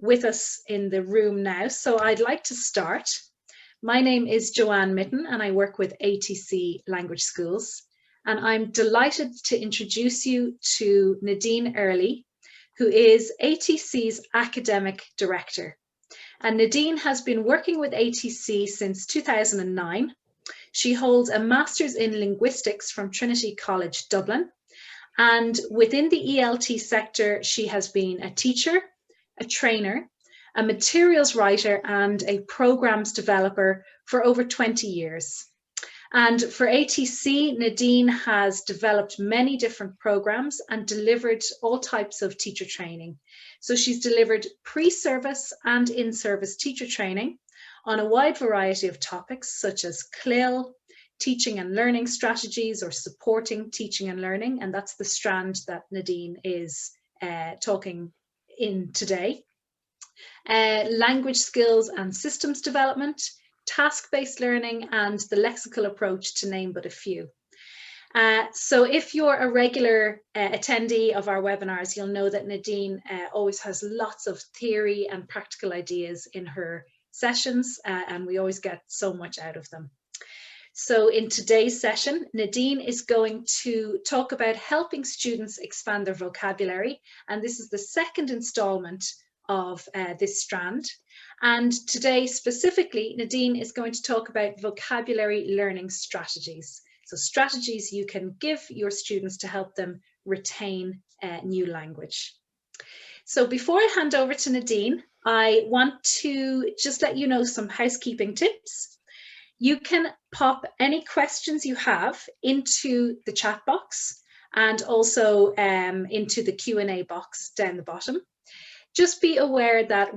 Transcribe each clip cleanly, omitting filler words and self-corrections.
with us in the room now, so I'd like to start. My name is Joanne Mitten and I work with ATC Language Schools, and I'm delighted to introduce you to Nadine Early, who is ATC's Academic Director. And Nadine has been working with ATC since 2009. She holds a Master's in Linguistics from Trinity College, Dublin. And within the ELT sector, she has been a teacher, a trainer, a materials writer, and a programs developer for over 20 years. And for ATC, Nadine has developed many different programs and delivered all types of teacher training. So she's delivered pre-service and in-service teacher training on a wide variety of topics such as CLIL, teaching and learning strategies, or supporting teaching and learning. And that's the strand that Nadine is talking in today. Language skills and systems development, task-based learning, and the lexical approach, to name but a few. So if you're a regular attendee of our webinars, you'll know that Nadine always has lots of theory and practical ideas in her sessions, and we always get so much out of them. So in today's session, Nadine is going to talk about helping students expand their vocabulary, and this is the second installment of this strand. And today specifically, Nadine is going to talk about vocabulary learning strategies. So strategies you can give your students to help them retain new language. So before I hand over to Nadine, I want to just let you know some housekeeping tips. You can pop any questions you have into the chat box and also into the Q&A box down the bottom. Just be aware that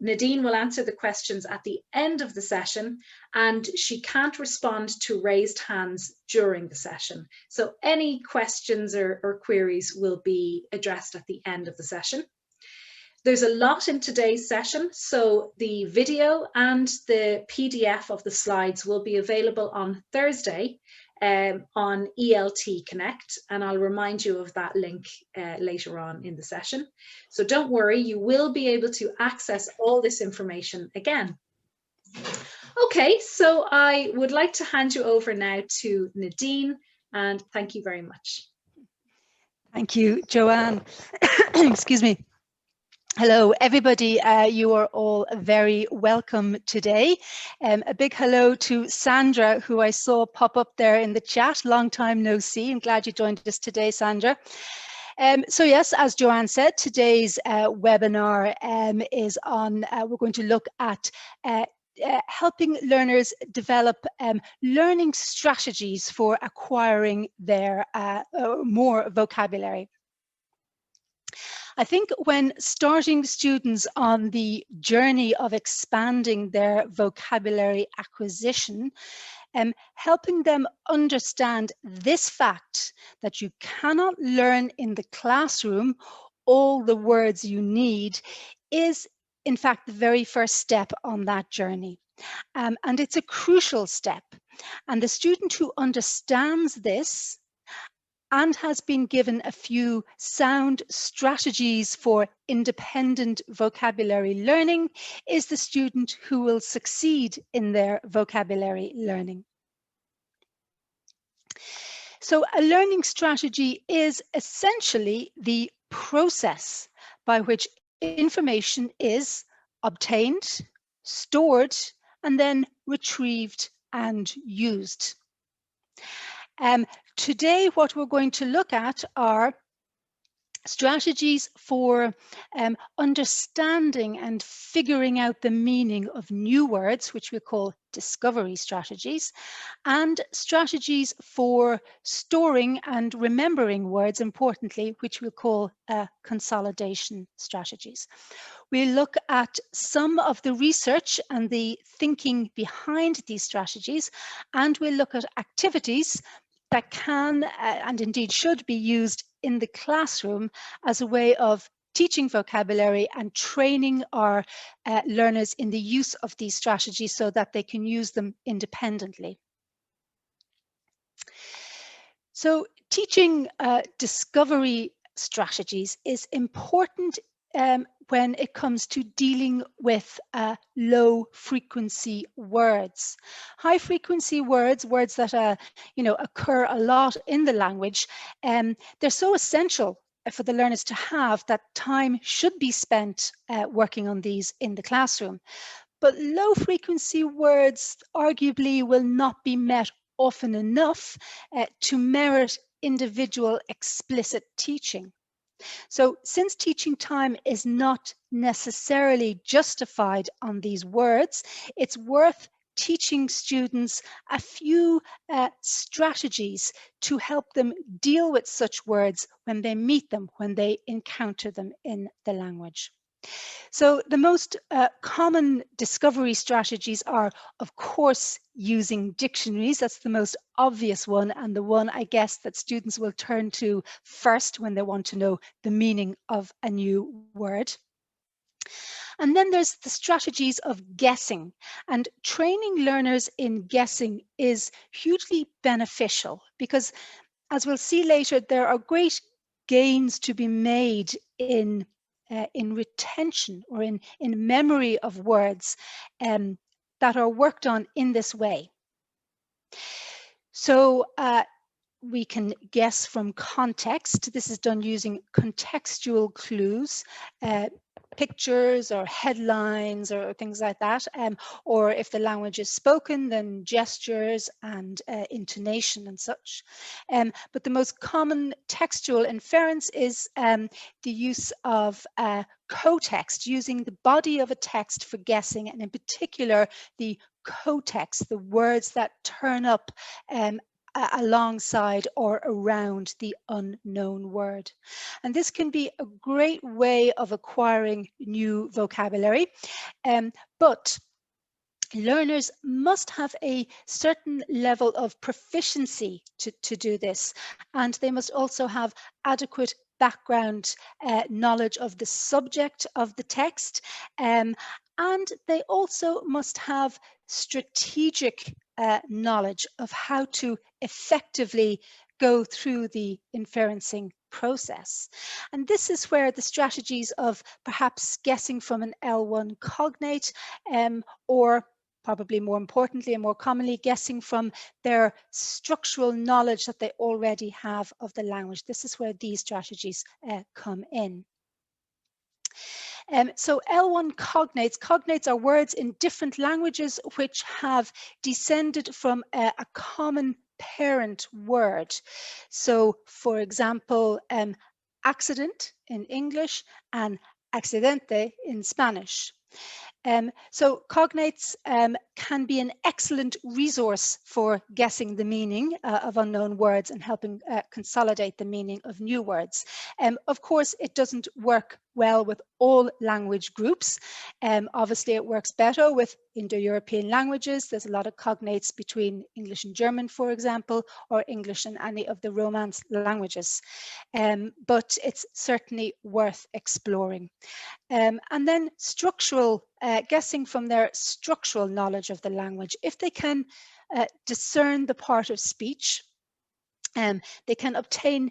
Nadine will answer the questions at the end of the session, and she can't respond to raised hands during the session. So any questions or queries will be addressed at the end of the session. There's a lot in today's session, so the video and the PDF of the slides will be available on Thursday on ELT Connect, and I'll remind you of that link later on in the session. So don't worry, you will be able to access all this information again. Okay, so I would like to hand you over now to Nadine, and thank you very much. Thank you, Joanne. Excuse me. Hello, everybody. You are all very welcome today. A big hello to Sandra, who I saw pop up there in the chat. Long time no see. I'm glad you joined us today, Sandra. So yes, as Joanne said, today's webinar is on, we're going to look at helping learners develop learning strategies for acquiring their more vocabulary. I think when starting students on the journey of expanding their vocabulary acquisition, helping them understand this fact that you cannot learn in the classroom all the words you need is in fact the very first step on that journey. And it's a crucial step. And the student who understands this and has been given a few sound strategies for independent vocabulary learning is the student who will succeed in their vocabulary learning. So a learning strategy is essentially the process by which information is obtained, stored, and then retrieved and used. Today, what we're going to look at are strategies for understanding and figuring out the meaning of new words, which we call discovery strategies, and strategies for storing and remembering words, importantly, which we'll call consolidation strategies. We'll look at some of the research and the thinking behind these strategies, and we'll look at activities that can and indeed should be used in the classroom as a way of teaching vocabulary and training our learners in the use of these strategies so that they can use them independently. So teaching discovery strategies is important when it comes to dealing with low frequency words. High frequency words, words that occur a lot in the language, they're so essential for the learners to have that time should be spent working on these in the classroom. But low frequency words arguably will not be met often enough to merit individual explicit teaching. So since teaching time is not necessarily justified on these words, it's worth teaching students a few strategies to help them deal with such words when they meet them, when they encounter them in the language. So the most common discovery strategies are, of course, using dictionaries. That's the most obvious one, and the one, I guess, that students will turn to first when they want to know the meaning of a new word. And then there's the strategies of guessing, and training learners in guessing is hugely beneficial because, as we'll see later, there are great gains to be made in retention or in memory of words that are worked on in this way. So we can guess from context. This is done using contextual clues, pictures or headlines or things like that. Or if the language is spoken, then gestures and intonation and such. But the most common textual inference is the use of cotext, using the body of a text for guessing, and in particular, the cotext, the words that turn up alongside or around the unknown word. And this can be a great way of acquiring new vocabulary, but learners must have a certain level of proficiency to do this, and they must also have adequate background knowledge of the subject of the text, and they also must have strategic knowledge of how to effectively go through the inferencing process. And this is where the strategies of perhaps guessing from an L1 cognate or probably more importantly and more commonly, guessing from their structural knowledge that they already have of the language. This is where these strategies come in. So L1 cognates. Cognates are words in different languages which have descended from a common parent word. So, for example, accident in English and accidente in Spanish. So cognates can be an excellent resource for guessing the meaning of unknown words and helping consolidate the meaning of new words. Of course, it doesn't work well with all language groups. Obviously, it works better with Indo-European languages. There's a lot of cognates between English and German, for example, or English and any of the Romance languages. But it's certainly worth exploring. And then structural, guessing from their structural knowledge of the language. If they can discern the part of speech, they can obtain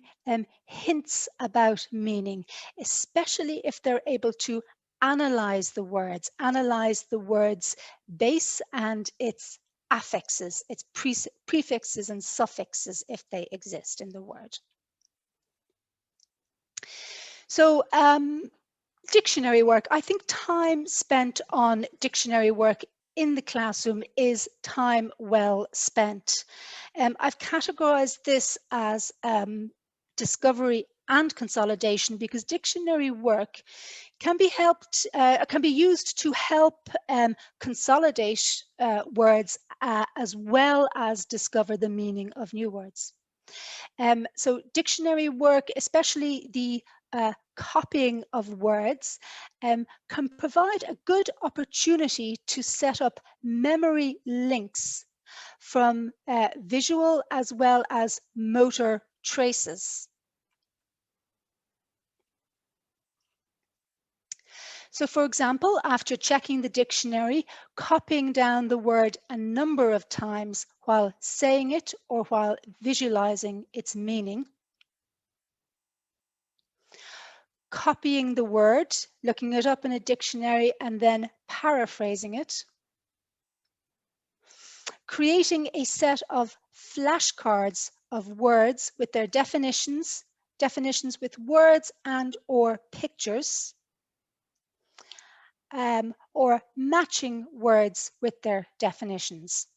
hints about meaning, especially if they're able to analyze the words base and its affixes, its prefixes and suffixes if they exist in the word. So dictionary work. I think time spent on dictionary work in the classroom is time well spent. I've categorized this as discovery and consolidation because dictionary work can be used to help consolidate words as well as discover the meaning of new words. So dictionary work, especially the copying of words, can provide a good opportunity to set up memory links from visual as well as motor traces. So for example, after checking the dictionary, copying down the word a number of times while saying it or while visualizing its meaning, copying the word, looking it up in a dictionary, and then paraphrasing it. Creating a set of flashcards of words with their definitions with words and or pictures, or matching words with their definitions.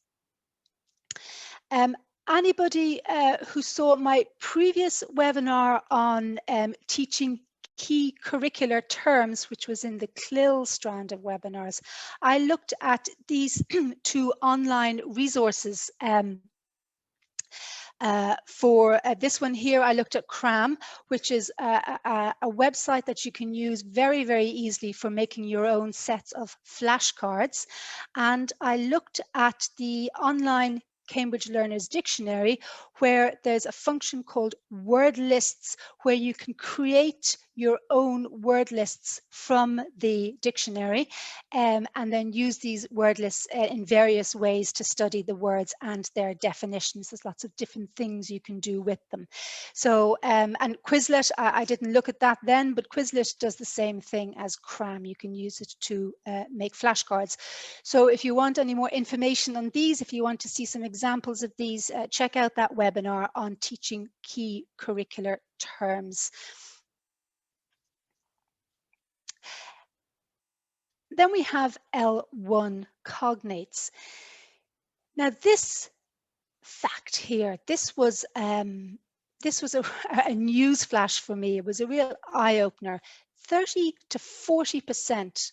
Anybody who saw my previous webinar on teaching key curricular terms, which was in the CLIL strand of webinars, I looked at these two online resources. For this one here, I looked at CRAM, which is a website that you can use very, very easily for making your own sets of flashcards. And I looked at the online Cambridge Learners Dictionary, where there's a function called word lists, where you can create your own word lists from the dictionary, and then use these word lists in various ways to study the words and their definitions. There's lots of different things you can do with them. So, and Quizlet, I didn't look at that then, but Quizlet does the same thing as CRAM. You can use it to make flashcards. So if you want any more information on these, if you want to see some examples of these, check out that webinar on teaching key curricular terms. Then we have L1 cognates. Now this fact here, this was a news flash for me. It was a real eye-opener. 30 to 40%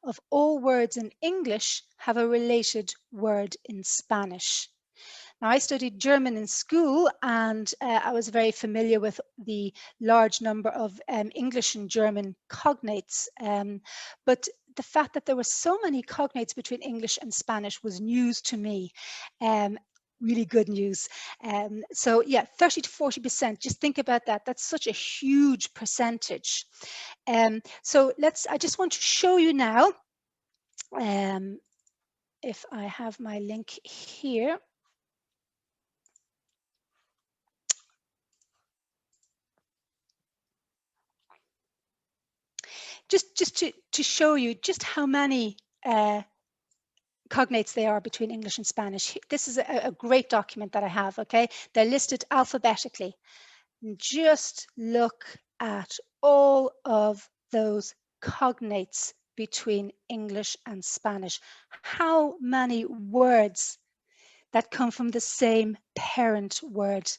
of all words in English have a related word in Spanish. Now, I studied German in school, and I was very familiar with the large number of English and German cognates. But the fact that there were so many cognates between English and Spanish was news to me. Really good news. So yeah, 30 to 40%, just think about that. That's such a huge percentage. So I just want to show you now, if I have my link here. Just to show you just how many cognates there are between English and Spanish. This is a great document that I have, okay? They're listed alphabetically. Just look at all of those cognates between English and Spanish. How many words that come from the same parent word,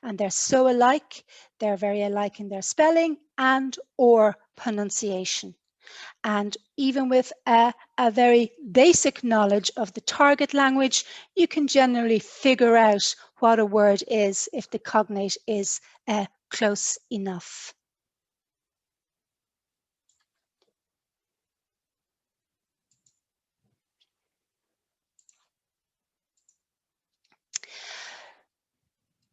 and they're so alike. They're very alike in their spelling and or pronunciation. And even with a very basic knowledge of the target language, you can generally figure out what a word is if the cognate is close enough.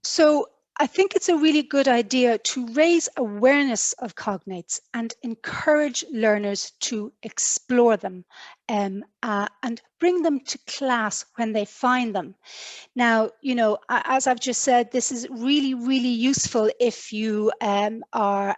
So I think it's a really good idea to raise awareness of cognates and encourage learners to explore them and bring them to class when they find them. Now, you know, as I've just said, this is really, really useful if you are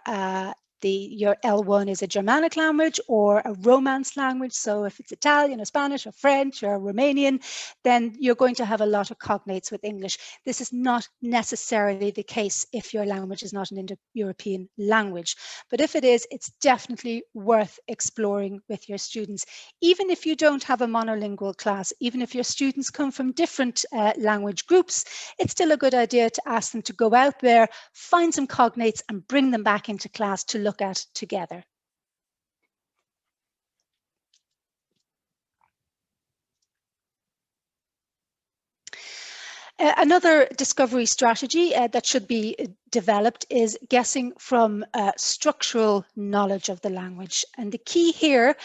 your L1 is a Germanic language or a Romance language. So if it's Italian or Spanish or French or Romanian, then you're going to have a lot of cognates with English. This is not necessarily the case if your language is not an Indo-European language. But if it is, it's definitely worth exploring with your students. Even if you don't have a monolingual class, even if your students come from different language groups, it's still a good idea to ask them to go out there, find some cognates and bring them back into class to look at together. Another discovery strategy that should be developed is guessing from structural knowledge of the language. And the key here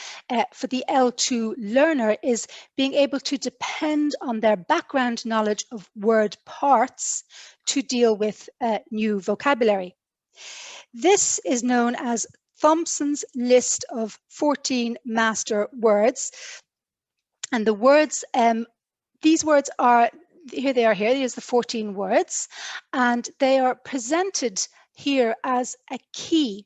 for the L2 learner is being able to depend on their background knowledge of word parts to deal with new vocabulary. This is known as Thompson's list of 14 master words. And the words, these words are, here they are here, here's the 14 words, and they are presented here as a key.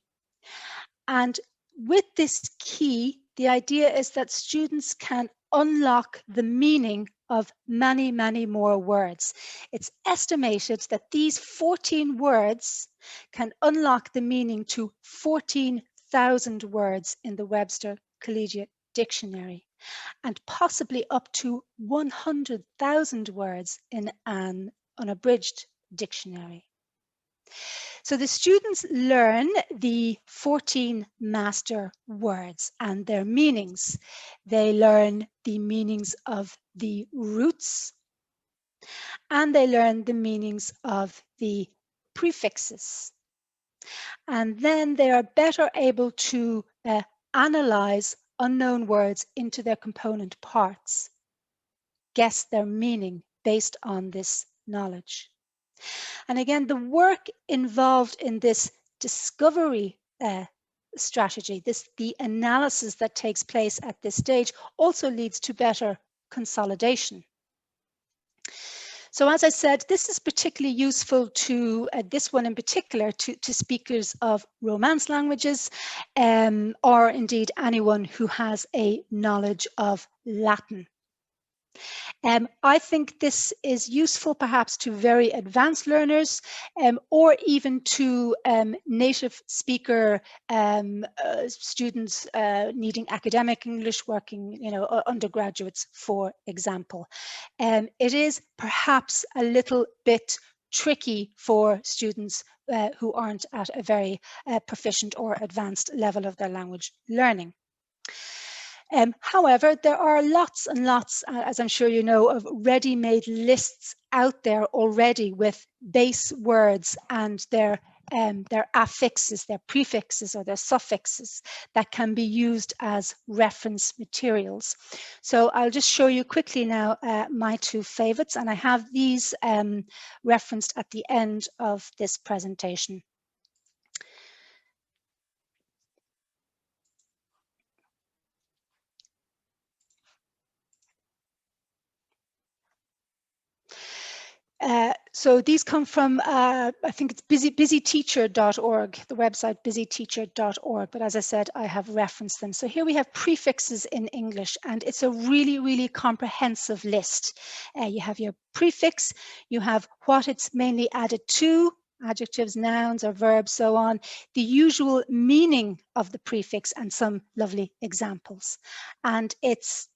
And with this key, the idea is that students can unlock the meaning of many, many more words. It's estimated that these 14 words can unlock the meaning to 14,000 words in the Webster Collegiate Dictionary, and possibly up to 100,000 words in an unabridged dictionary. So the students learn the 14 master words and their meanings. They learn the meanings of the roots, and they learn the meanings of the prefixes. And then they are better able to analyze unknown words into their component parts, guess their meaning based on this knowledge. And again, the work involved in this discovery strategy, the analysis that takes place at this stage, also leads to better consolidation. So as I said, this is particularly useful to, this one in particular, to speakers of Romance languages, or indeed anyone who has a knowledge of Latin. I think this is useful perhaps to very advanced learners, or even to native speaker students needing academic English, working, undergraduates, for example. It is perhaps a little bit tricky for students who aren't at a very proficient or advanced level of their language learning. However, there are lots and lots, as I'm sure you know, of ready-made lists out there already with base words and their affixes, their prefixes or their suffixes that can be used as reference materials. So I'll just show you quickly now my two favorites, and I have these referenced at the end of this presentation. So these come from, I think it's busyteacher.org, the website busyteacher.org. But as I said, I have referenced them. So here we have prefixes in English, and it's a really, really comprehensive list. You have your prefix, you have what it's mainly added to, adjectives, nouns, or verbs, so on, the usual meaning of the prefix, and some lovely examples. And it's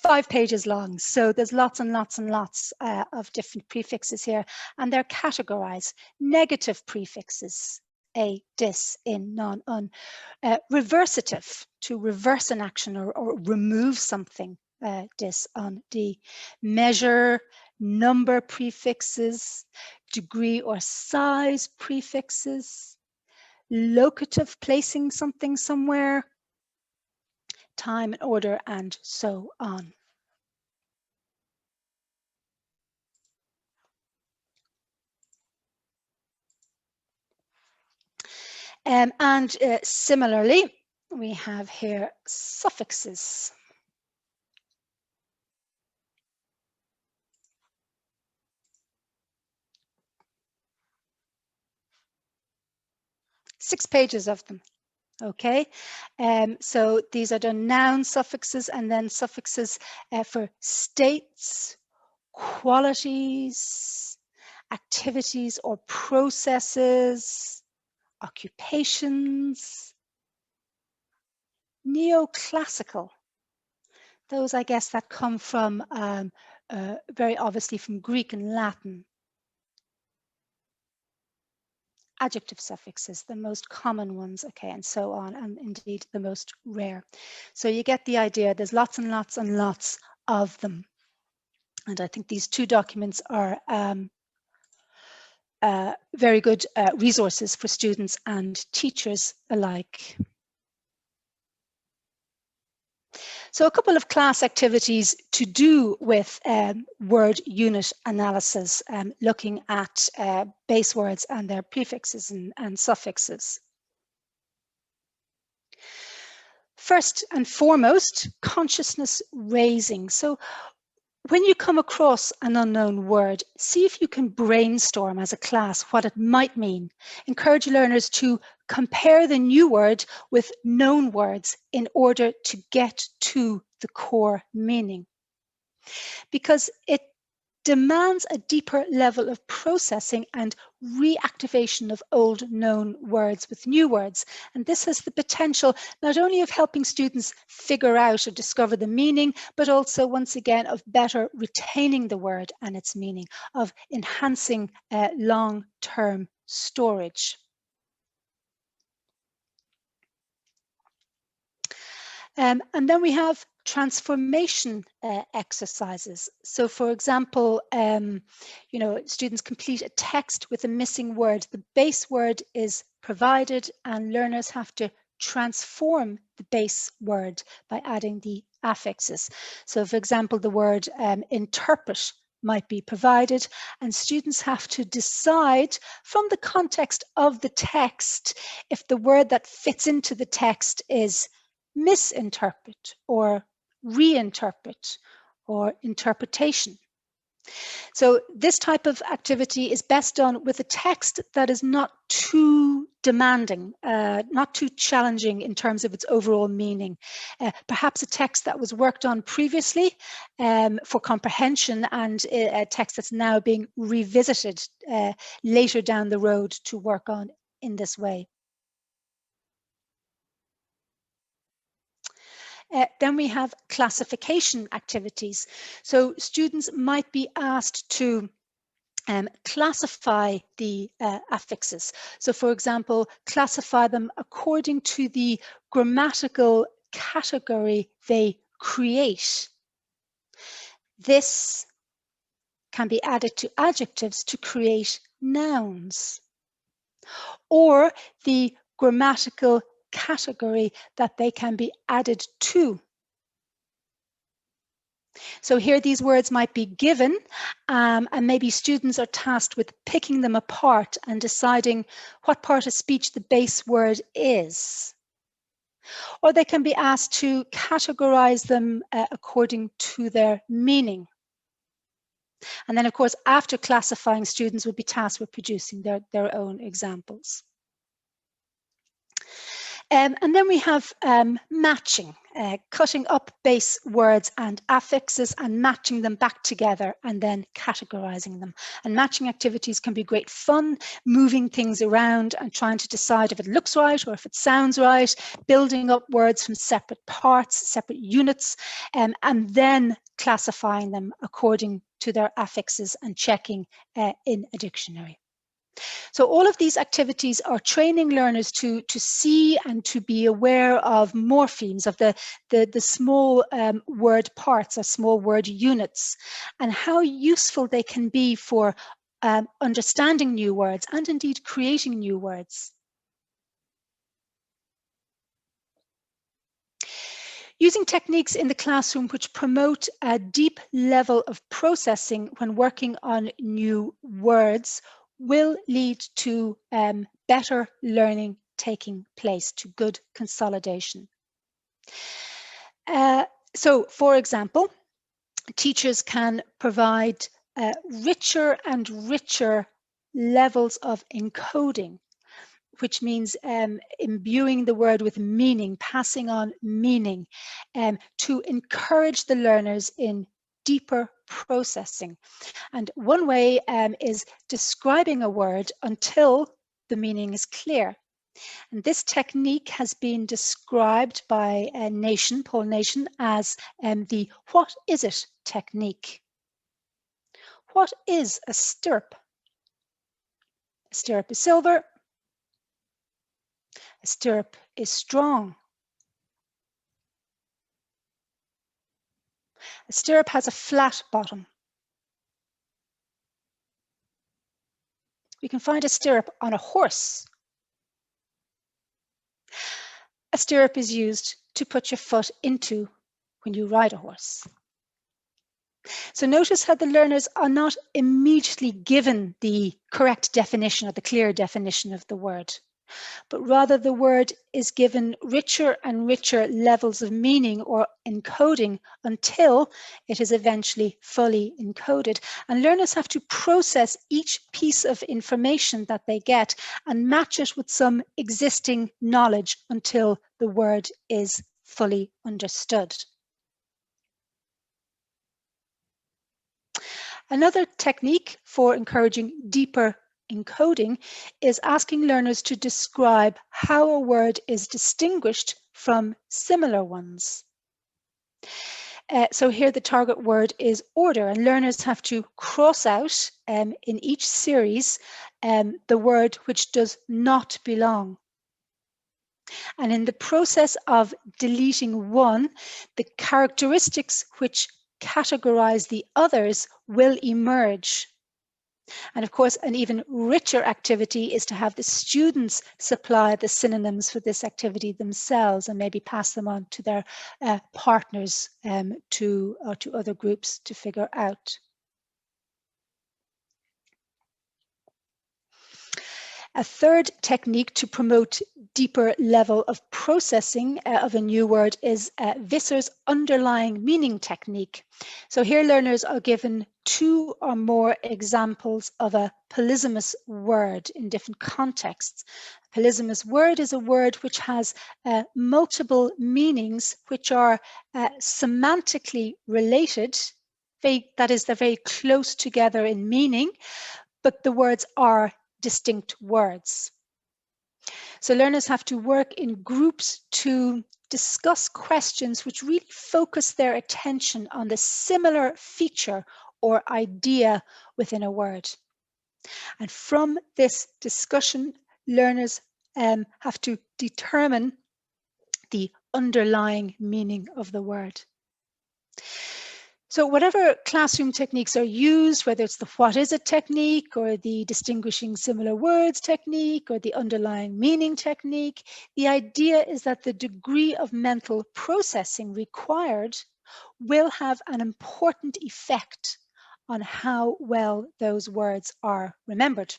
5 pages long, so there's lots and lots and lots of different prefixes here, and they're categorized. Negative prefixes, a, dis, in, non, un. Reversative, to reverse an action or remove something, dis, un, di. Measure, number prefixes, degree or size prefixes. Locative, placing something somewhere. Time and order, and so on. And similarly, we have here suffixes. Six pages of them. Okay, so these are the noun suffixes, and then suffixes for states, qualities, activities or processes, occupations. Neoclassical, those I guess that come from very obviously from Greek and Latin. Adjective suffixes, the most common ones, okay, and so on, and indeed the most rare. So you get the idea, there's lots and lots and lots of them. And I think these two documents are very good resources for students and teachers alike. So a couple of class activities to do with word unit analysis, looking at base words and their prefixes and suffixes. First and foremost, consciousness raising. So when you come across an unknown word, see if you can brainstorm as a class what it might mean. Encourage learners to compare the new word with known words in order to get to the core meaning, because it demands a deeper level of processing and reactivation of old known words with new words. And this has the potential not only of helping students figure out or discover the meaning, but also, once again, of better retaining the word and its meaning, of enhancing long-term storage. And then we have transformation exercises. So, for example, students complete a text with a missing word. The base word is provided and learners have to transform the base word by adding the affixes. So, for example, the word interpret might be provided, and students have to decide from the context of the text if the word that fits into the text is misinterpret or reinterpret or interpretation. So this type of activity is best done with a text that is not too demanding, not too challenging in terms of its overall meaning. Perhaps a text that was worked on previously for comprehension, and a text that's now being revisited later down the road to work on in this way. Then we have classification activities. So students might be asked to classify the affixes. So, for example, classify them according to the grammatical category they create. This can be added to adjectives to create nouns, or the grammatical category that they can be added to. So here these words might be given, and maybe students are tasked with picking them apart and deciding what part of speech the base word is. Or they can be asked to categorize them according to their meaning. And then, of course, after classifying, students will be tasked with producing their own examples. And then we have matching, cutting up base words and affixes and matching them back together and then categorizing them. And matching activities can be great fun, moving things around and trying to decide if it looks right or if it sounds right, building up words from separate parts, separate units, and then classifying them according to their affixes and checking in a dictionary. So all of these activities are training learners to see and to be aware of morphemes, of the small word parts or small word units, and how useful they can be for understanding new words and indeed creating new words. Using techniques in the classroom which promote a deep level of processing when working on new words will lead to better learning taking place, to good consolidation. So, for example, teachers can provide richer and richer levels of encoding, which means imbuing the word with meaning, passing on meaning, to encourage the learners in deeper processing. And one way is describing a word until the meaning is clear. And this technique has been described by Paul Nation, as the "what is it" technique. What is a stirrup? A stirrup is silver. A stirrup is strong. A stirrup has a flat bottom. We can find a stirrup on a horse. A stirrup is used to put your foot into when you ride a horse. So notice how the learners are not immediately given the correct definition or the clear definition of the word. but rather the word is given richer and richer levels of meaning or encoding until it is eventually fully encoded. And learners have to process each piece of information that they get and match it with some existing knowledge until the word is fully understood. Another technique for encouraging deeper encoding is asking learners to describe how a word is distinguished from similar ones. So here the target word is order, and learners have to cross out in each series the word which does not belong. And in the process of deleting one, the characteristics which categorize the others will emerge. And of course, an even richer activity is to have the students supply the synonyms for this activity themselves and maybe pass them on to their partners or to other groups to figure out. A third technique to promote deeper level of processing of a new word is Visser's underlying meaning technique. So here learners are given 2 or more examples of a polysemous word in different contexts. A polysemous word is a word which has multiple meanings which are semantically related. That is, they're very close together in meaning, but the words are distinct words. So learners have to work in groups to discuss questions which really focus their attention on the similar feature or idea within a word. And from this discussion, learners have to determine the underlying meaning of the word. So whatever classroom techniques are used, whether it's the what is it technique or the distinguishing similar words technique or the underlying meaning technique, the idea is that the degree of mental processing required will have an important effect on how well those words are remembered.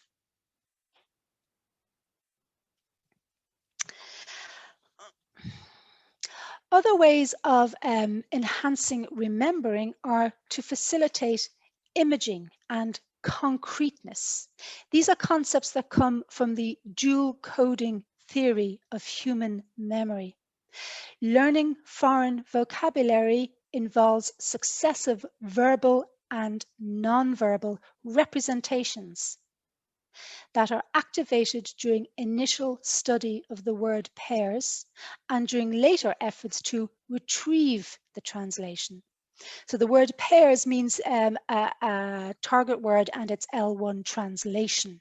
Other ways of enhancing remembering are to facilitate imaging and concreteness. These are concepts that come from the dual coding theory of human memory. Learning foreign vocabulary involves successive verbal and non-verbal representations that are activated during initial study of the word pairs and during later efforts to retrieve the translation. So the word pairs means a target word and its L1 translation.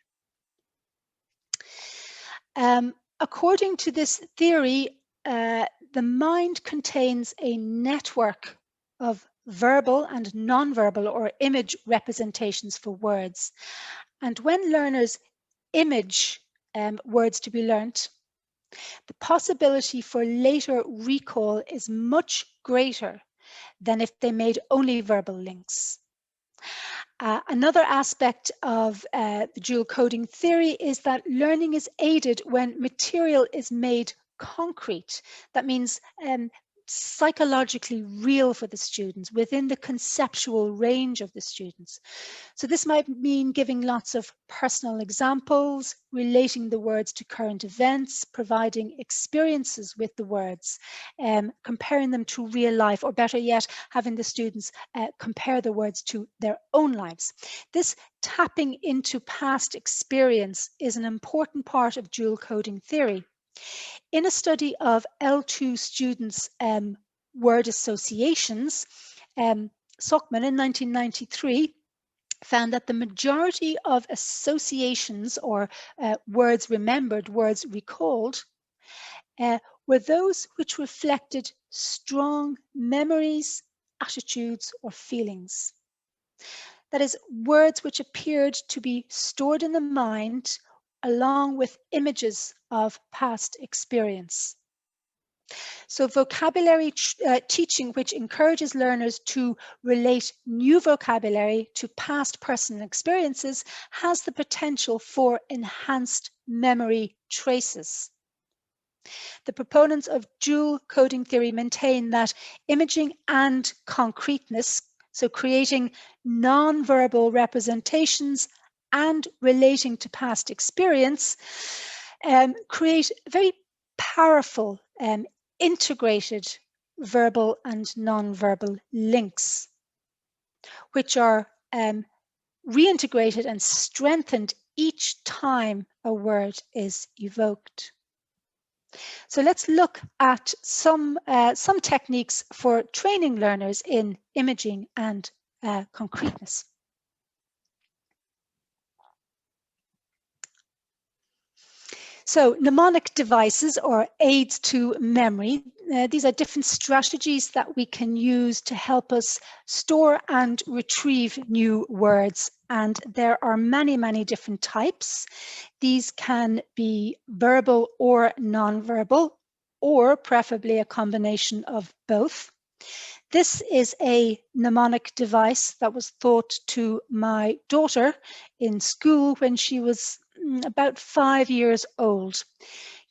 According to this theory, the mind contains a network of verbal and non-verbal or image representations for words. And when learners image words to be learnt, the possibility for later recall is much greater than if they made only verbal links. Another aspect of the dual coding theory is that learning is aided when material is made concrete. That means psychologically real for the students within the conceptual range of the students. So this might mean giving lots of personal examples, relating the words to current events, providing experiences with the words, comparing them to real life, or better yet, having the students compare the words to their own lives. This tapping into past experience is an important part of dual coding theory. In a study of L2 students' word associations, Sockman in 1993 found that the majority of associations or words remembered, words recalled, were those which reflected strong memories, attitudes, or feelings. That is, words which appeared to be stored in the mind along with images of past experience. So vocabulary teaching, which encourages learners to relate new vocabulary to past personal experiences, has the potential for enhanced memory traces. The proponents of dual coding theory maintain that imaging and concreteness, so creating non-verbal representations and relating to past experience, create very powerful integrated verbal and non-verbal links, which are reintegrated and strengthened each time a word is evoked. So let's look at some techniques for training learners in imaging and concreteness. So mnemonic devices or aids to memory, these are different strategies that we can use to help us store and retrieve new words. And there are many, many different types. These can be verbal or non-verbal, or preferably a combination of both. This is a mnemonic device that was taught to my daughter in school when she was about 5 years old.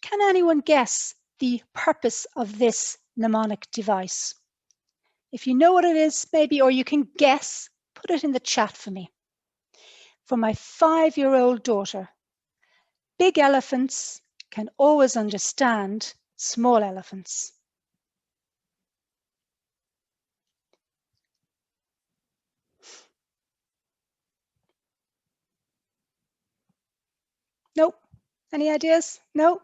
Can anyone guess the purpose of this mnemonic device? If you know what it is, maybe, or you can guess, put it in the chat for me. For my 5-year-old daughter, big elephants can always understand small elephants. Nope. Any ideas? No?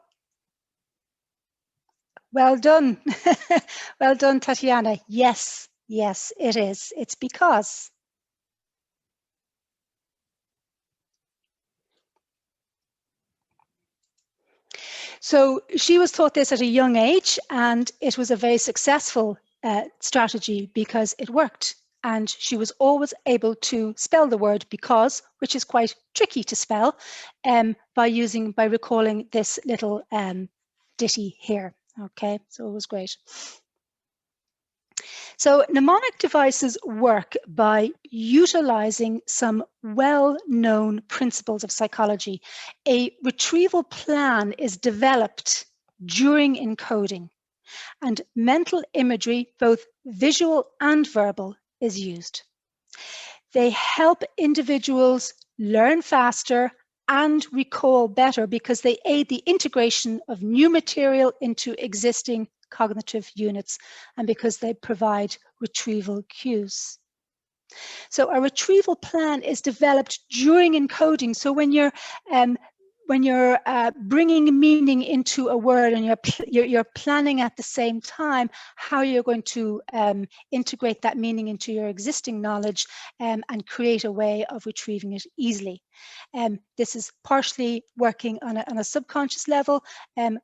Well done. Well done, Tatiana. Yes, yes, it is. It's because so she was taught this at a young age, and it was a very successful strategy because it worked. And she was always able to spell the word because, which is quite tricky to spell, by recalling this little ditty here. Okay, so it was great. So mnemonic devices work by utilizing some well-known principles of psychology. A retrieval plan is developed during encoding, and mental imagery, both visual and verbal, is used. They help individuals learn faster and recall better because they aid the integration of new material into existing cognitive units and because they provide retrieval cues. So a retrieval plan is developed during encoding. So when you're bringing meaning into a word and you're planning at the same time how you're going to integrate that meaning into your existing knowledge and create a way of retrieving it easily. This is partially working on a subconscious level,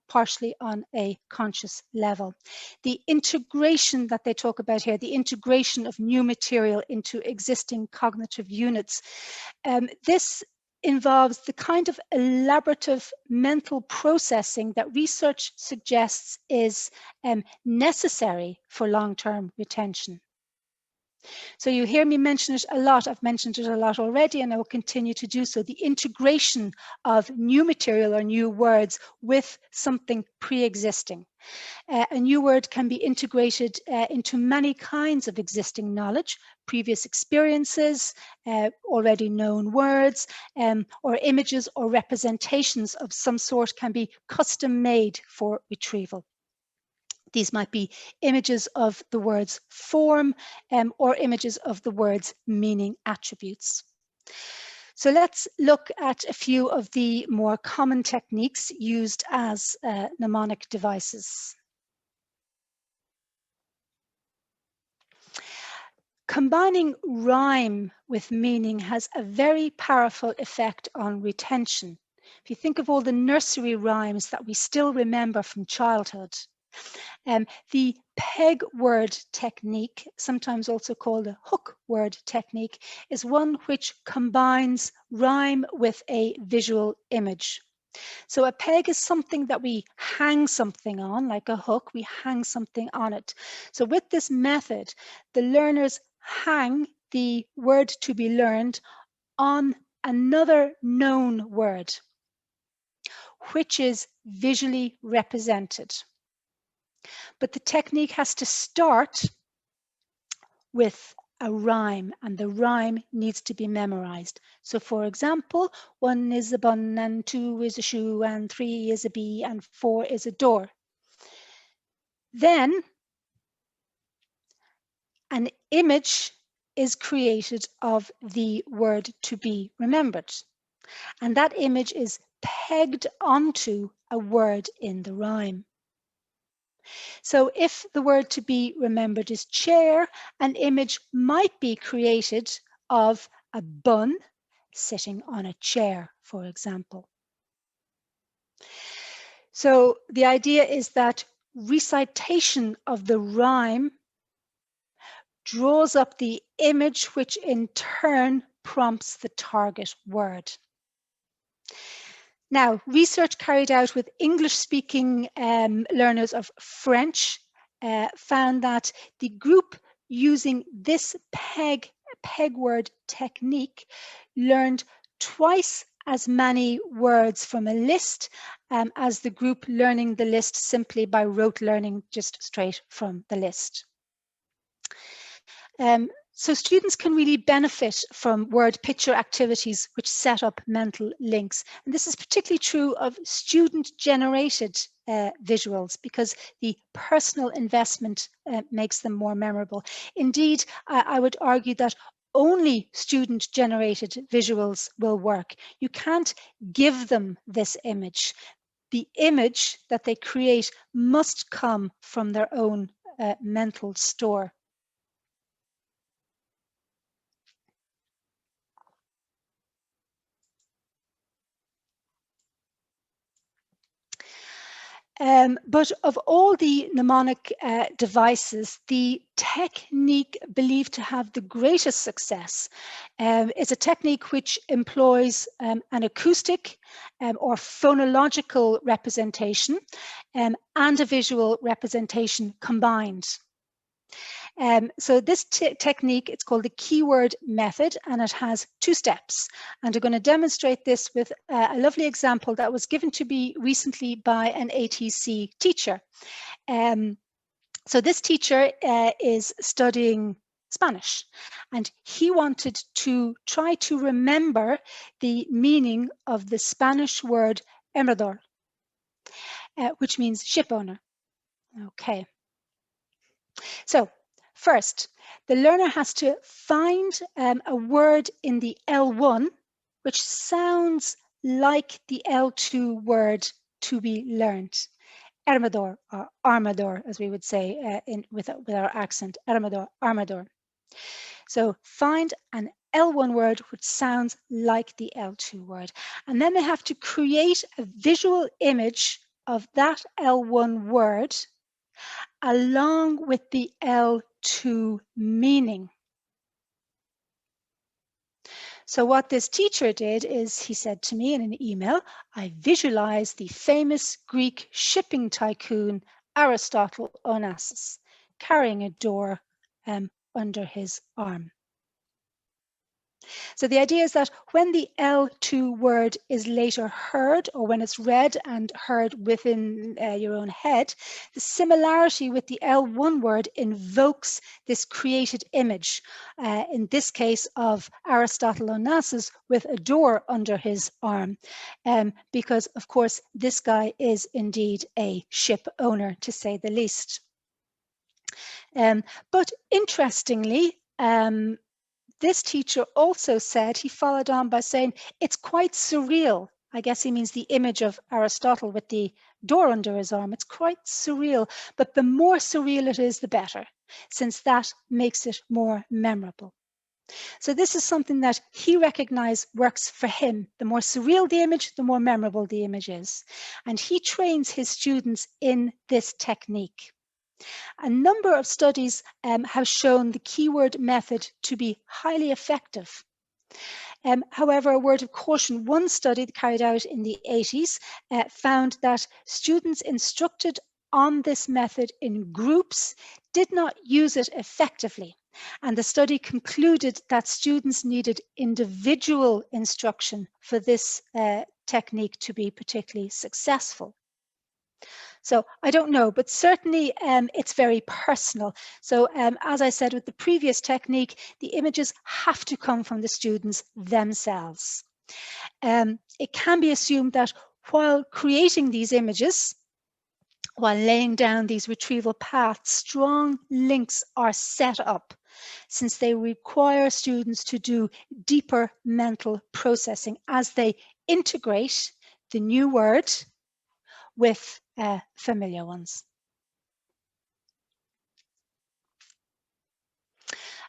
partially on a conscious level. The integration that they talk about here, the integration of new material into existing cognitive units, this involves the kind of elaborative mental processing that research suggests is necessary for long-term retention. So you hear me mention it a lot. I've mentioned it a lot already, and I will continue to do so. The integration of new material or new words with something pre-existing. A new word can be integrated into many kinds of existing knowledge, previous experiences, already known words, or images or representations of some sort can be custom made for retrieval. These might be images of the word's form or images of the word's meaning attributes. So let's look at a few of the more common techniques used as mnemonic devices. Combining rhyme with meaning has a very powerful effect on retention. If you think of all the nursery rhymes that we still remember from childhood, the peg word technique, sometimes also called a hook word technique, is one which combines rhyme with a visual image. So a peg is something that we hang something on, like a hook, we hang something on it. So with this method, the learners hang the word to be learned on another known word. which is visually represented. But the technique has to start with a rhyme, and the rhyme needs to be memorized. So for example, 1 is a bun, and 2 is a shoe, and 3 is a bee, and 4 is a door. Then an image is created of the word to be remembered, and that image is pegged onto a word in the rhyme. So if the word to be remembered is chair, an image might be created of a bun sitting on a chair, for example. So the idea is that recitation of the rhyme draws up the image, which in turn prompts the target word. Now, research carried out with English-speaking learners of French found that the group using this peg word technique learned twice as many words from a list as the group learning the list simply by rote learning just straight from the list. So students can really benefit from word picture activities which set up mental links. And this is particularly true of student-generated visuals because the personal investment makes them more memorable. Indeed, I would argue that only student-generated visuals will work. You can't give them this image. The image that they create must come from their own mental store. But of all the mnemonic devices, the technique believed to have the greatest success is a technique which employs an acoustic or phonological representation and a visual representation combined. So this technique, it's called the keyword method, and it has 2 steps. And we're going to demonstrate this with a lovely example that was given to me recently by an ATC teacher. So this teacher is studying Spanish, and he wanted to try to remember the meaning of the Spanish word armador, which means ship owner. Okay. So first, the learner has to find a word in the L1 which sounds like the L2 word to be learned. Armador or armador, as we would say with our accent, armador, armador. So find an L1 word which sounds like the L2 word. And then they have to create a visual image of that L1 word along with the L2 meaning. So what this teacher did is he said to me in an email, I visualized the famous Greek shipping tycoon Aristotle Onassis carrying a door under his arm. So the idea is that when the L2 word is later heard, or when it's read and heard within your own head, the similarity with the L1 word invokes this created image, in this case of Aristotle Onassis with a door under his arm, because of course this guy is indeed a ship owner, to say the least. But interestingly, this teacher also said, he followed on by saying, it's quite surreal. I guess he means the image of Aristotle with the door under his arm. It's quite surreal, but the more surreal it is, the better, since that makes it more memorable. So this is something that he recognized works for him. The more surreal the image, the more memorable the image is. And he trains his students in this technique. A number of studies have shown the keyword method to be highly effective. However, a word of caution, one study carried out in the 80s found that students instructed on this method in groups did not use it effectively. And the study concluded that students needed individual instruction for this technique to be particularly successful. So I don't know, but certainly it's very personal. So as I said with the previous technique, the images have to come from the students themselves. It can be assumed that while creating these images, while laying down these retrieval paths, strong links are set up, since they require students to do deeper mental processing as they integrate the new word with familiar ones.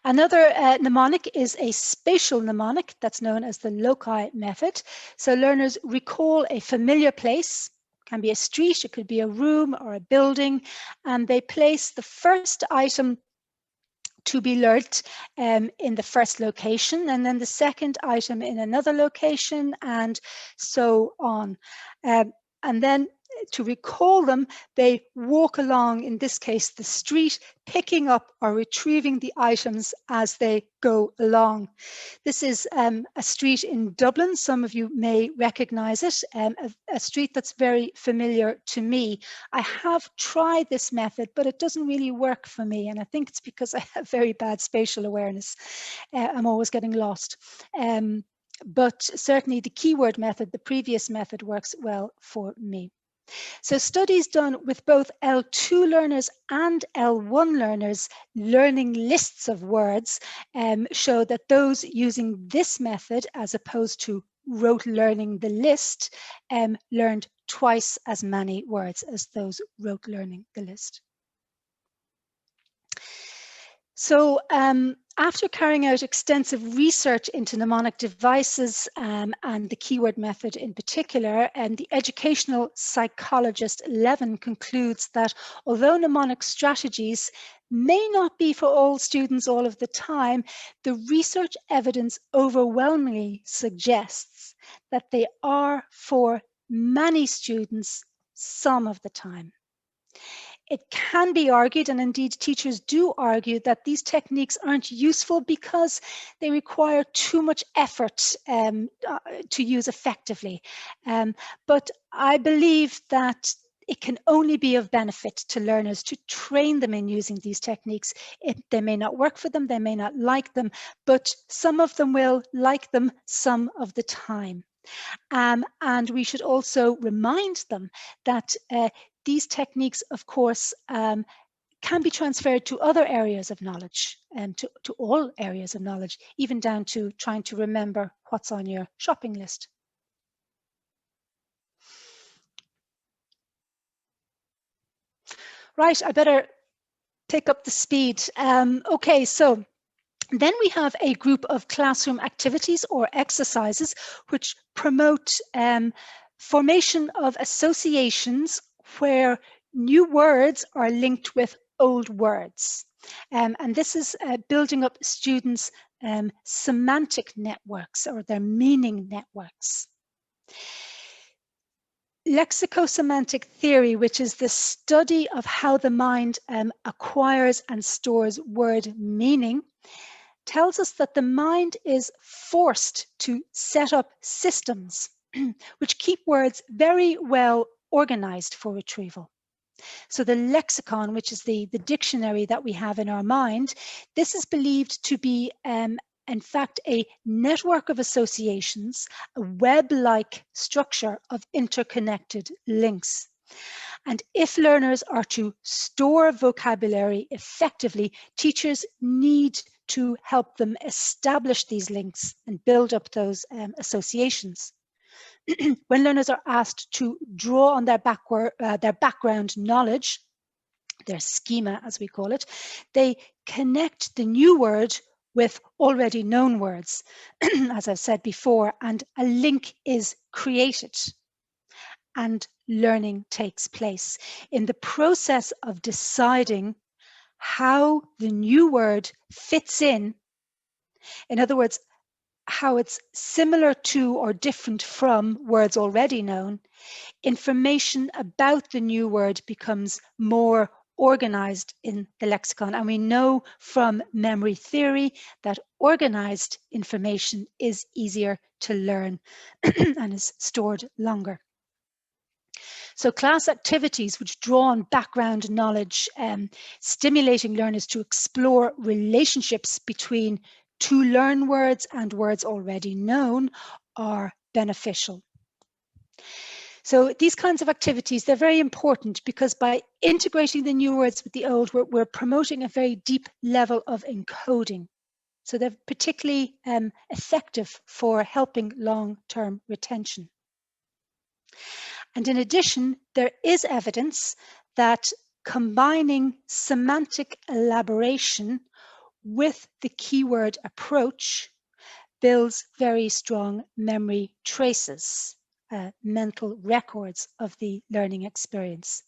Another mnemonic is a spatial mnemonic that's known as the loci method. So learners recall a familiar place, can be a street, it could be a room or a building, and they place the first item to be learnt in the first location, and then the second item in another location, and so on. And then to recall them, they walk along, in this case, the street, picking up or retrieving the items as they go along. This is a street in Dublin. Some of you may recognize it, a street that's very familiar to me. I have tried this method, but it doesn't really work for me. And I think it's because I have very bad spatial awareness. I'm always getting lost. But certainly the keyword method, the previous method, works well for me. So studies done with both L2 learners and L1 learners learning lists of words show that those using this method, as opposed to rote learning the list, learned twice as many words as those rote learning the list. So after carrying out extensive research into mnemonic devices and the keyword method in particular, the educational psychologist Levin concludes that although mnemonic strategies may not be for all students all of the time, the research evidence overwhelmingly suggests that they are for many students some of the time. It can be argued, and indeed teachers do argue, that these techniques aren't useful because they require too much effort to use effectively. But I believe that it can only be of benefit to learners to train them in using these techniques. They may not work for them, they may not like them, but some of them will like them some of the time. And we should also remind them that these techniques, of course, can be transferred to other areas of knowledge, to all areas of knowledge, even down to trying to remember what's on your shopping list. Right, I better pick up the speed. Okay, so then we have a group of classroom activities or exercises which promote formation of associations where new words are linked with old words. And this is building up students' semantic networks or their meaning networks. Lexicosemantic theory, which is the study of how the mind acquires and stores word meaning, tells us that the mind is forced to set up systems which keep words very well organized for retrieval. So the lexicon, which is the dictionary that we have in our mind, this is believed to be in fact a network of associations, a web-like structure of interconnected links. And if learners are to store vocabulary effectively, teachers need to help them establish these links and build up those associations. When learners are asked to draw on their background knowledge, their schema as we call it, they connect the new word with already known words, as I've said before, and a link is created and learning takes place. In the process of deciding how the new word fits in other words, how it's similar to or different from words already known, information about the new word becomes more organized in the lexicon. And we know from memory theory that organized information is easier to learn and is stored longer. So class activities which draw on background knowledge, stimulating learners to explore relationships between to learn words and words already known, are beneficial. So these kinds of activities, they're very important because by integrating the new words with the old, we're promoting a very deep level of encoding. So they're particularly effective for helping long-term retention. And in addition, there is evidence that combining semantic elaboration with the keyword approach builds very strong memory traces, mental records of the learning experience,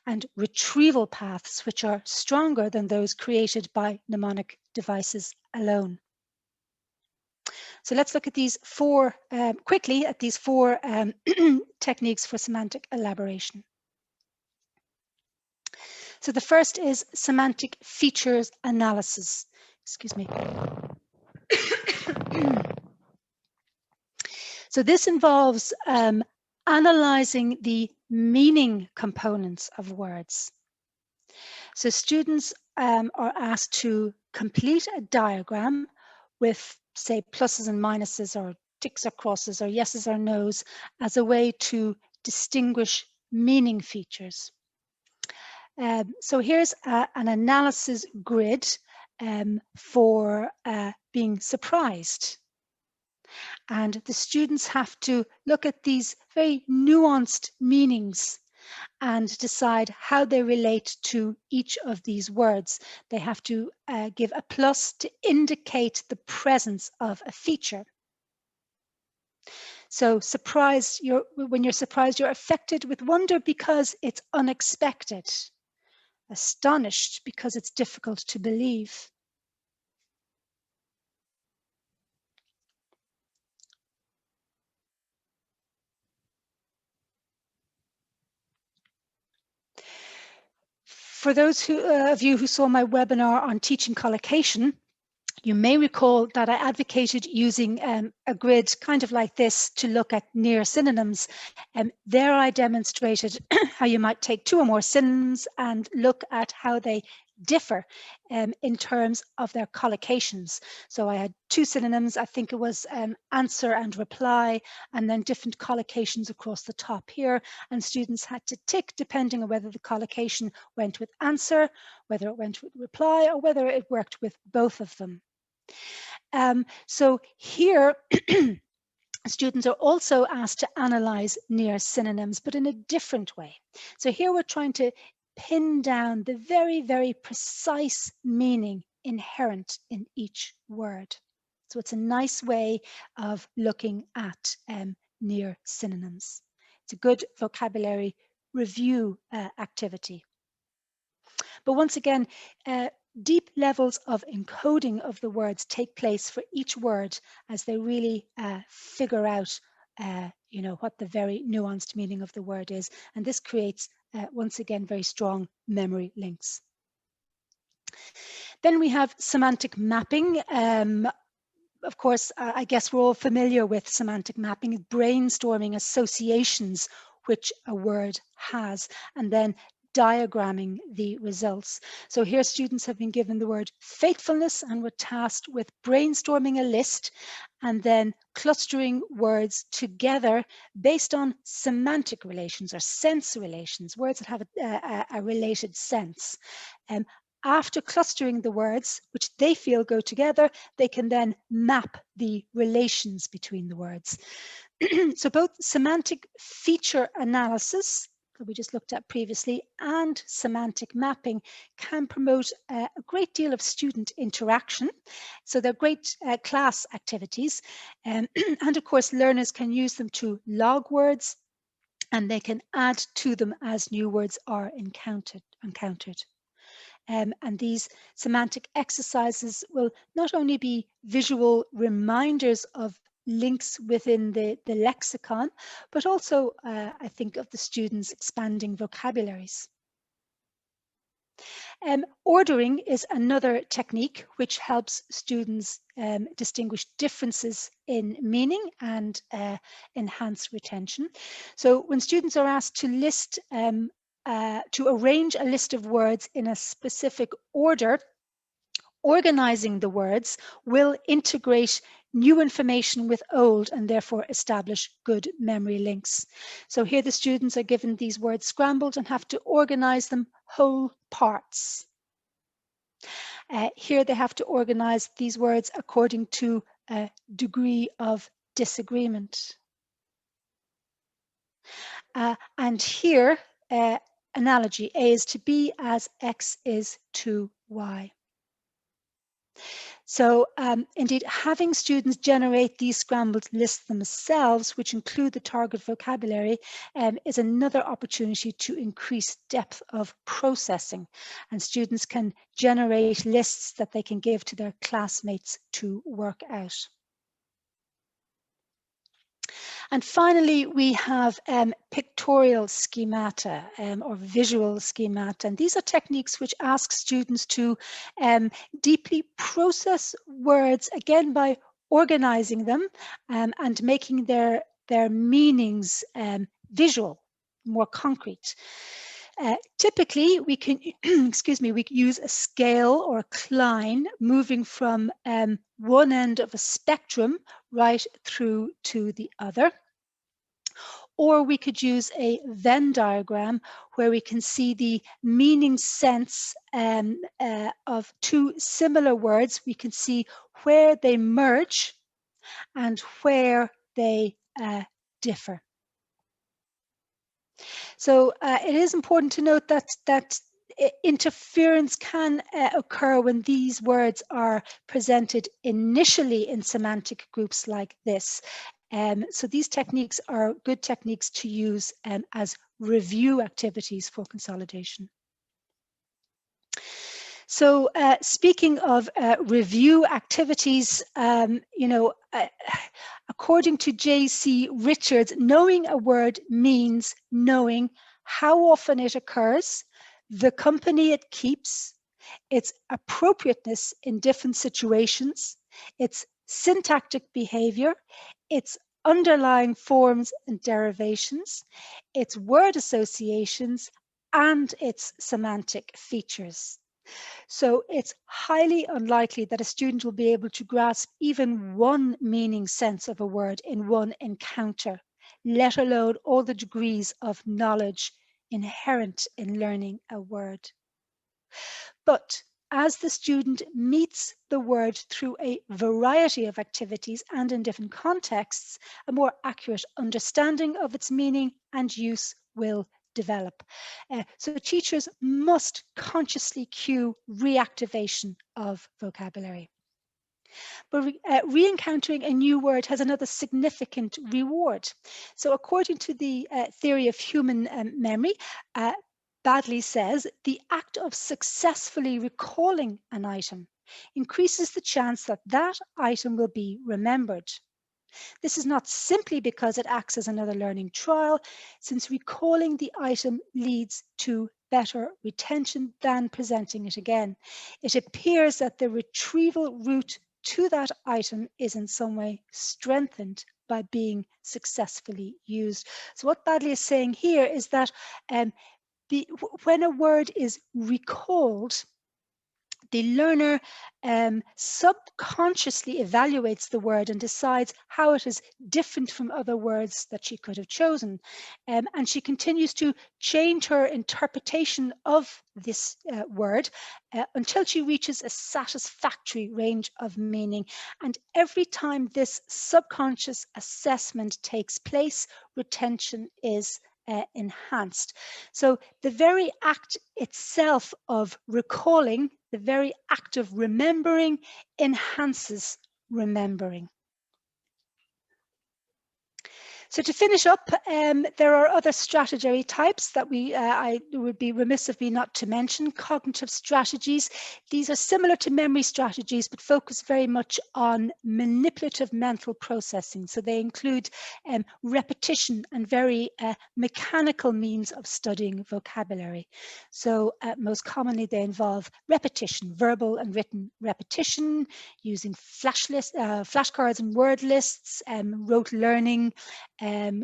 and retrieval paths which are stronger than those created by mnemonic devices alone. So let's look at these four, quickly at these four techniques for semantic elaboration. So the first is semantic features analysis. Excuse me. So this involves analyzing the meaning components of words. So students are asked to complete a diagram with, say, pluses and minuses, or ticks or crosses, or yeses or nos, as a way to distinguish meaning features. So here's an analysis grid for being surprised. And the students have to look at these very nuanced meanings and decide how they relate to each of these words. They have to give a plus to indicate the presence of a feature. So surprised, when you're surprised, you're affected with wonder because it's unexpected. Astonished because it's difficult to believe. For those of you who saw my webinar on teaching collocation, you may recall that I advocated using a grid kind of like this to look at near synonyms. There I demonstrated how you might take two or more synonyms and look at how they differ in terms of their collocations. So I had two synonyms, I think it was answer and reply, and then different collocations across the top here, and students had to tick depending on whether the collocation went with answer, whether it went with reply, or whether it worked with both of them. So here, students are also asked to analyze near synonyms, but in a different way. So here we're trying to pin down the very, very precise meaning inherent in each word. So it's a nice way of looking at near synonyms. It's a good vocabulary review activity. But once again, deep levels of encoding of the words take place for each word as they really figure out what the very nuanced meaning of the word is. And this creates, once again, very strong memory links. Then we have semantic mapping. Of course, I guess we're all familiar with semantic mapping, brainstorming associations which a word has, and then diagramming the results. So here students have been given the word faithfulness and were tasked with brainstorming a list and then clustering words together based on semantic relations or sense relations, words that have a related sense. After clustering the words, which they feel go together, they can then map the relations between the words. So both semantic feature analysis that we just looked at previously and semantic mapping can promote a great deal of student interaction. So they're great class activities. And of course, learners can use them to log words, and they can add to them as new words are encountered. And these semantic exercises will not only be visual reminders of links within the lexicon, but also, I think, of the students' expanding vocabularies. Ordering is another technique which helps students distinguish differences in meaning and enhance retention. So when students are asked to to arrange a list of words in a specific order, organizing the words will integrate new information with old and therefore establish good memory links. So here the students are given these words scrambled and have to organize them whole parts. Here they have to organize these words according to a degree of disagreement. And here, analogy, A is to B as X is to Y. So indeed, having students generate these scrambled lists themselves, which include the target vocabulary, is another opportunity to increase depth of processing. And students can generate lists that they can give to their classmates to work out. And finally, we have pictorial schemata or visual schemata. And these are techniques which ask students to deeply process words, again, by organizing them and making their meanings visual, more concrete. Typically, we can, excuse me, we can use a scale or a cline moving from one end of a spectrum right through to the other. Or we could use a Venn diagram where we can see the meaning sense of two similar words. We can see where they merge and where they differ. So it is important to note that interference can occur when these words are presented initially in semantic groups like this. So these techniques are good techniques to use as review activities for consolidation. So speaking of review activities, according to J.C. Richards, knowing a word means knowing how often it occurs, the company it keeps, its appropriateness in different situations, its syntactic behavior, its underlying forms and derivations, its word associations, and its semantic features. So it's highly unlikely that a student will be able to grasp even one meaning sense of a word in one encounter, let alone all the degrees of knowledge inherent in learning a word. But as the student meets the word through a variety of activities and in different contexts, a more accurate understanding of its meaning and use will develop. So teachers must consciously cue reactivation of vocabulary. But re-encountering a new word has another significant reward. So according to the theory of human memory, Badley says, the act of successfully recalling an item increases the chance that that item will be remembered. This is not simply because it acts as another learning trial, since recalling the item leads to better retention than presenting it again. It appears that the retrieval route to that item is in some way strengthened by being successfully used. So what Badley is saying here is that when a word is recalled, the learner subconsciously evaluates the word and decides how it is different from other words that she could have chosen. And she continues to change her interpretation of this word until she reaches a satisfactory range of meaning. And every time this subconscious assessment takes place, retention is enhanced. So the very act itself of recalling, the very act of remembering, enhances remembering. So to finish up, there are other strategy types that I would be remiss of me not to mention. Cognitive strategies. These are similar to memory strategies, but focus very much on manipulative mental processing. So they include repetition and very mechanical means of studying vocabulary. So most commonly they involve repetition, verbal and written repetition, using flashcards and word lists, rote learning,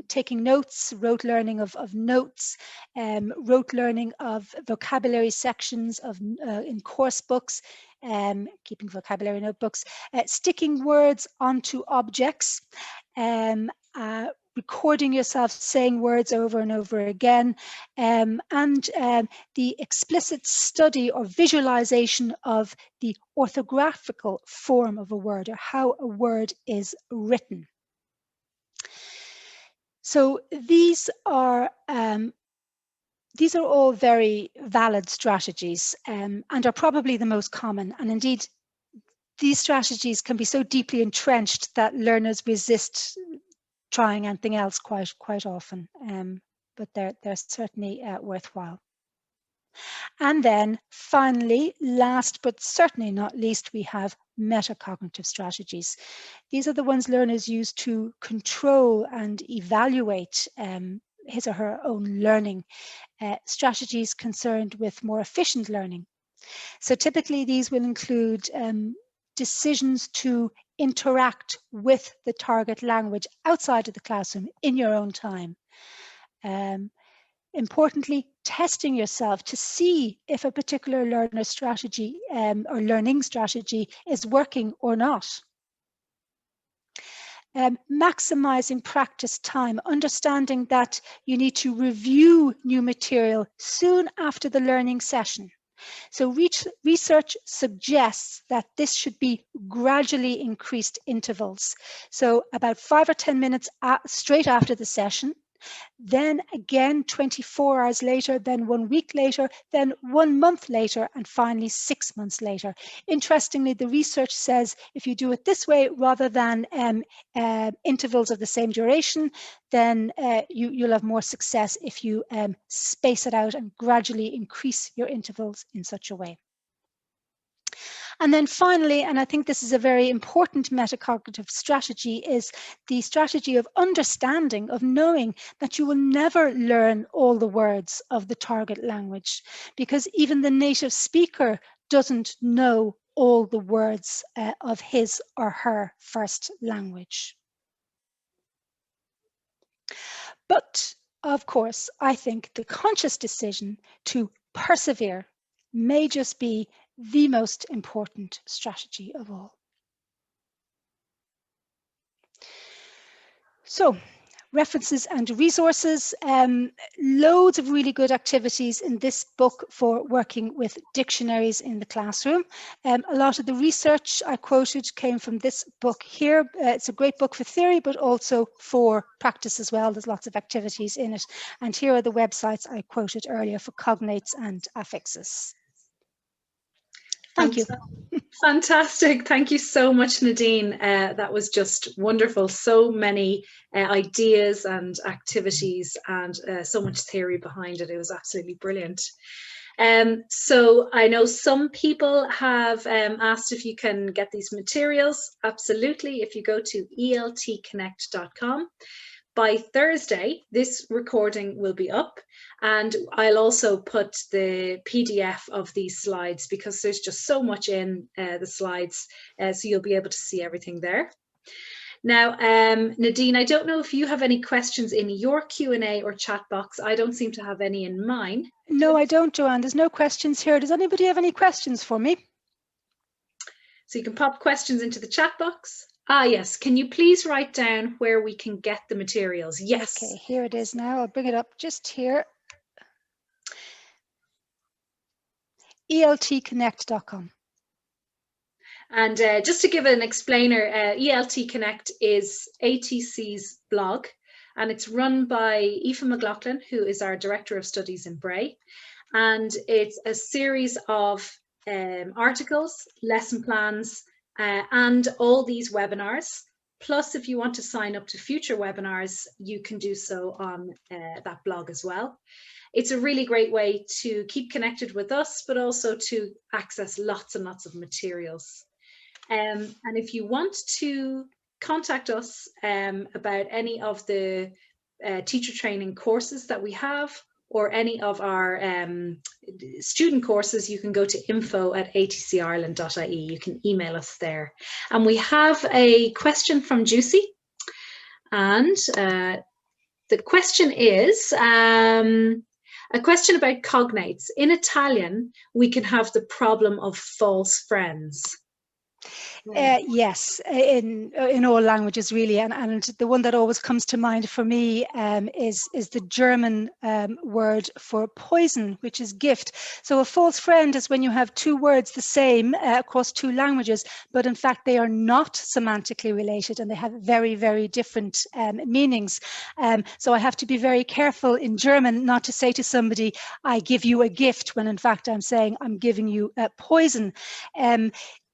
taking notes, rote learning of notes, rote learning of vocabulary sections in course books, keeping vocabulary notebooks, sticking words onto objects, recording yourself saying words over and over again, and the explicit study or visualization of the orthographical form of a word, or how a word is written. So these are all very valid strategies, and are probably the most common. And indeed, these strategies can be so deeply entrenched that learners resist trying anything else quite often, but they're certainly worthwhile. And then finally, last but certainly not least, we have metacognitive strategies. These are the ones learners use to control and evaluate his or her own learning, strategies concerned with more efficient learning. So typically these will include decisions to interact with the target language outside of the classroom in your own time. Importantly, testing yourself to see if a particular learner strategy or learning strategy is working or not. Maximizing practice time, understanding that you need to review new material soon after the learning session. So research suggests that this should be gradually increased intervals. So about 5 or 10 minutes straight after the session, then again 24 hours later, then 1 week later, then 1 month later, and finally 6 months later. Interestingly, the research says if you do it this way rather than intervals of the same duration, then you'll have more success if you space it out and gradually increase your intervals in such a way. And then finally, and I think this is a very important metacognitive strategy, is the strategy of understanding, of knowing that you will never learn all the words of the target language, because even the native speaker doesn't know all the words of his or her first language. But of course, I think the conscious decision to persevere may just be the most important strategy of all. So, references and resources, loads of really good activities in this book for working with dictionaries in the classroom. A lot of the research I quoted came from this book here. It's a great book for theory, but also for practice as well. There's lots of activities in it. And here are the websites I quoted earlier for cognates and affixes. Thank you. Fantastic. Thank you so much, Nadine. That was just wonderful. So many ideas and activities and so much theory behind it. It was absolutely brilliant. So I know some people have asked if you can get these materials. Absolutely. If you go to eltconnect.com. By Thursday, this recording will be up, and I'll also put the PDF of these slides because there's just so much in the slides, so you'll be able to see everything there. Now, Nadine, I don't know if you have any questions in your Q&A or chat box. I don't seem to have any in mine. No, I don't, Joanne. There's no questions here. Does anybody have any questions for me? So you can pop questions into the chat box. Ah, yes. Can you please write down where we can get the materials? Yes. Okay, here it is now. I'll bring it up just here. eltconnect.com. And just to give an explainer, ELT Connect is ATC's blog, and it's run by Aoife McLaughlin, who is our Director of Studies in Bray. And it's a series of articles, lesson plans, and all these webinars Plus, if you want to sign up to future webinars, you can do so on that blog as well. It's a really great way to keep connected with us, but also to access lots and lots of materials. And if you want to contact us about any of the teacher training courses that we have, or any of our student courses, you can go to info@atcireland.ie. You can email us there. And we have a question from Juicy. And the question is a question about cognates. In Italian, we can have the problem of false friends. Yes, in all languages really, and the one that always comes to mind for me is the German word for poison, which is Gift. So a false friend is when you have two words the same across two languages, but in fact they are not semantically related and they have very, very different meanings. So I have to be very careful in German not to say to somebody, I give you a gift, when in fact I'm saying I'm giving you poison.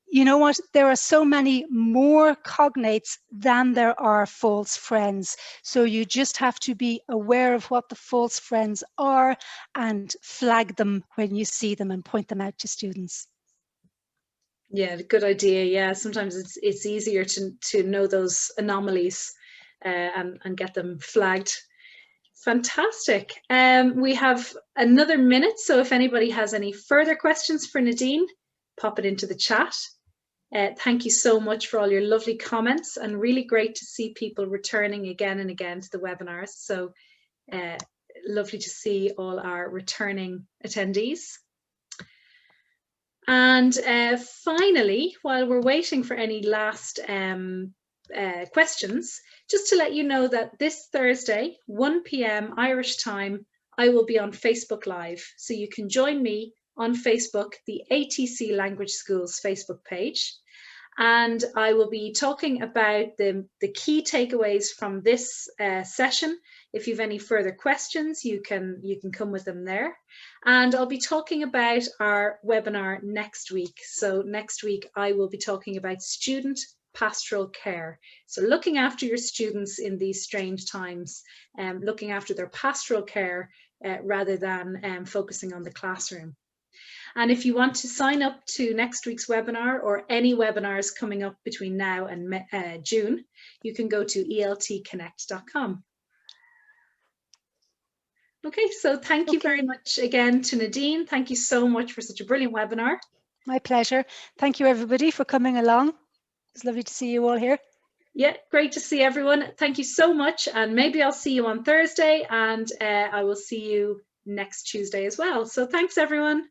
You know what? There are so many more cognates than there are false friends. So you just have to be aware of what the false friends are and flag them when you see them and point them out to students. Yeah, good idea. Yeah, sometimes it's easier to know those anomalies and get them flagged. Fantastic. We have another minute, so if anybody has any further questions for Nadine, pop it into the chat. Thank you so much for all your lovely comments, and really great to see people returning again and again to the webinars. So lovely to see all our returning attendees. And finally, while we're waiting for any last questions, just to let you know that this Thursday, 1 p.m. Irish time, I will be on Facebook Live. So you can join me on Facebook, the ATC Language Schools Facebook page. And I will be talking about the key takeaways from this session. If you have any further questions, you can come with them there. And I'll be talking about our webinar next week. So next week, I will be talking about student pastoral care. So looking after your students in these strange times, looking after their pastoral care rather than focusing on the classroom. And if you want to sign up to next week's webinar or any webinars coming up between now and June, you can go to eltconnect.com. Okay, so thank you very much again to Nadine. Thank you so much for such a brilliant webinar. My pleasure. Thank you everybody for coming along. It's lovely to see you all here. Yeah, great to see everyone. Thank you so much. And maybe I'll see you on Thursday, and I will see you next Tuesday as well. So thanks everyone.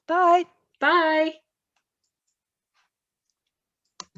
Bye. Bye.